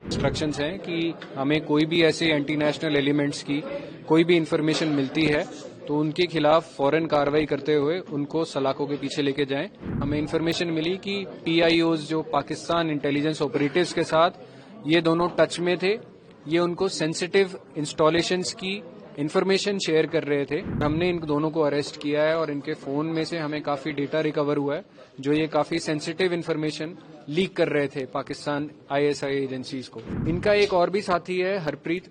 Instructions हैं कि हमें कोई भी ऐसे एंटी नेशनल एलिमेंट्स की कोई भी इंफॉर्मेशन मिलती है तो उनके खिलाफ फौरन कार्रवाई करते हुए उनको सलाखों के पीछे लेके जाएं। हमें इंफॉर्मेशन मिली कि पीआईओज जो पाकिस्तान इंटेलिजेंस ऑपरेटिव्स के साथ ये दोनों टच में थे, ये उनको सेंसिटिव इंस्टॉलेशंस की इंफॉर्मेशन शेयर कर रहे थे। हमने इन दोनों को अरेस्ट किया है और इनके फोन में से हमें काफी डेटा रिकवर हुआ है जो ये काफी सेंसिटिव इंफॉर्मेशन लीक कर रहे थे पाकिस्तान आईएसआई एजेंसीज को। इनका एक और भी साथी है हरप्रीत,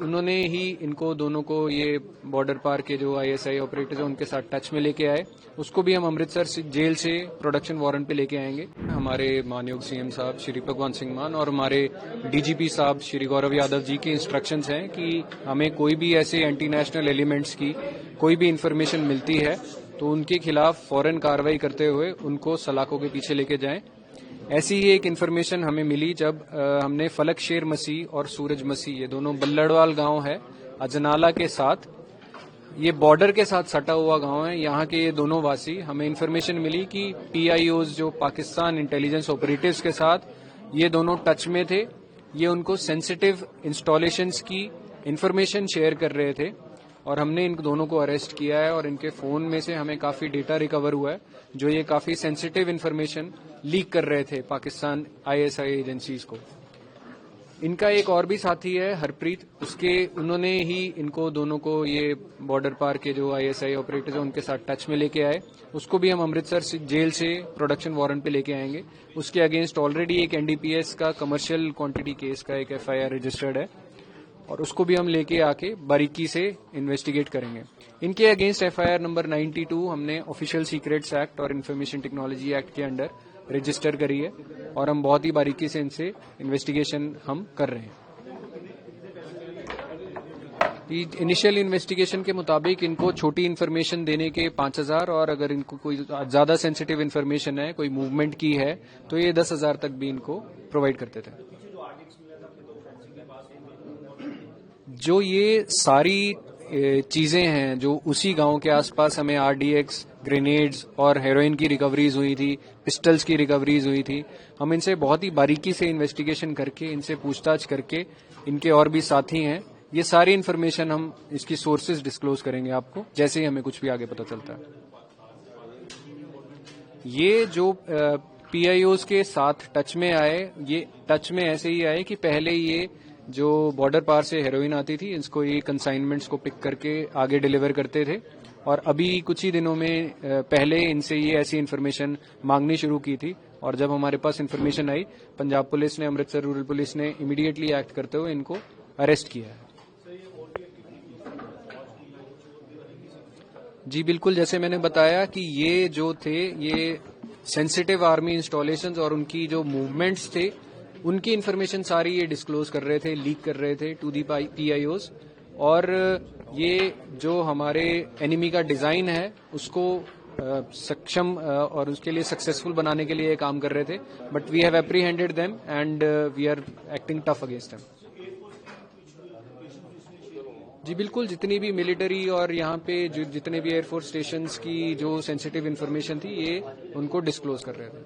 उन्होंने ही इनको दोनों को ये बॉर्डर पार के जो आईएसआई ऑपरेटर्स हैं उनके साथ टच में लेके आए। उसको भी हम अमृतसर जेल से प्रोडक्शन वारंट पे लेके आएंगे। हमारे मानयोग सीएम साहब श्री भगवंत सिंह मान और हमारे डीजीपी साहब श्री गौरव यादव जी के इंस्ट्रक्शंस हैं कि हमें कोई भी ऐसे एंटी नेशनल एलिमेंट्स की कोई भी इंफॉर्मेशन मिलती है तो उनके खिलाफ फौरन कार्रवाई करते हुए उनको सलाखों के पीछे लेके जाएं। ऐसी ही एक इंफॉर्मेशन हमें मिली जब हमने फलक शेर मसीह और सूरज मसीह, ये दोनों बल्लड़वाल गांव है अजनाला के साथ, ये बॉर्डर के साथ सटा हुआ गांव है, यहाँ के ये दोनों वासी, हमें इंफॉर्मेशन मिली कि पीआईओज जो पाकिस्तान इंटेलिजेंस ऑपरेटिव्स के साथ ये दोनों टच में थे, ये उनको सेंसिटिव इंस्टॉलेशंस की इंफॉर्मेशन शेयर कर रहे थे और हमने इन दोनों को अरेस्ट किया है और इनके फोन में से हमें काफी डेटा रिकवर हुआ है जो ये काफी सेंसिटिव इंफॉर्मेशन लीक कर रहे थे पाकिस्तान आईएसआई एजेंसीज को। इनका एक और भी साथी है हरप्रीत, उन्होंने ही इनको दोनों को ये बॉर्डर पार के जो आईएसआई ऑपरेटर्स हैं उनके साथ टच में लेके आए। उसको भी हम अमृतसर जेल से प्रोडक्शन वारंट पे लेके आएंगे। उसके अगेंस्ट ऑलरेडी एक एनडीपीएस का कमर्शियल क्वांटिटी केस का एक एफआईआर रजिस्टर्ड है और उसको भी हम लेके आके बारीकी से इन्वेस्टिगेट करेंगे। इनके अगेंस्ट एफआईआर नंबर 92 हमने ऑफिशियल सीक्रेट्स एक्ट और इन्फॉर्मेशन टेक्नोलॉजी एक्ट के अंडर रजिस्टर करी है और हम बहुत ही बारीकी से इनसे इन्वेस्टिगेशन हम कर रहे हैं। इनिशियल इन्वेस्टिगेशन के मुताबिक इनको छोटी इन्फॉर्मेशन देने के 5000 और अगर इनको कोई ज्यादा सेंसिटिव इन्फॉर्मेशन है, कोई मूवमेंट की है तो ये 10,000 तक भी इनको प्रोवाइड करते थे। जो ये सारी चीजें हैं जो उसी गांव के आसपास हमें आरडीएक्स, ग्रेनेड्स और हेरोइन की रिकवरीज हुई थी, पिस्टल्स की रिकवरीज हुई थी, हम इनसे बहुत ही बारीकी से इन्वेस्टिगेशन करके इनसे पूछताछ करके, इनके और भी साथी हैं, ये सारी इन्फॉर्मेशन हम इसकी सोर्सेज डिस्क्लोज करेंगे आपको जैसे ही हमें कुछ भी आगे पता चलता है। ये जो पीआईओज के साथ टच में आए, ये टच में ऐसे ही आए कि पहले ये जो बॉर्डर पार से हेरोइन आती थी इसको ये कंसाइनमेंट्स को पिक करके आगे डिलीवर करते थे और अभी कुछ ही दिनों में पहले इनसे ये ऐसी इन्फॉर्मेशन मांगनी शुरू की थी और जब हमारे पास इन्फॉर्मेशन आई पंजाब पुलिस ने, अमृतसर रूरल पुलिस ने इमीडिएटली एक्ट करते हुए इनको अरेस्ट किया है। जी बिल्कुल, जैसे मैंने बताया कि ये जो थे ये सेंसिटिव आर्मी इंस्टॉलेशंस और उनकी जो मूवमेंट्स थे उनकी इन्फॉर्मेशन सारी ये डिस्क्लोज कर रहे थे, लीक कर रहे थे टू दी पीआईओज और ये जो हमारे एनिमी का डिजाइन है उसको सक्षम और उसके लिए सक्सेसफुल बनाने के लिए काम कर रहे थे, but we have apprehended them and we are acting tough against them. जी बिल्कुल, जितनी भी मिलिट्री और यहाँ पे जितने भी एयरफोर्स स्टेशंस की जो सेंसिटिव इन्फॉर्मेशन थी ये उनको डिस्क्लोज कर रहे थे।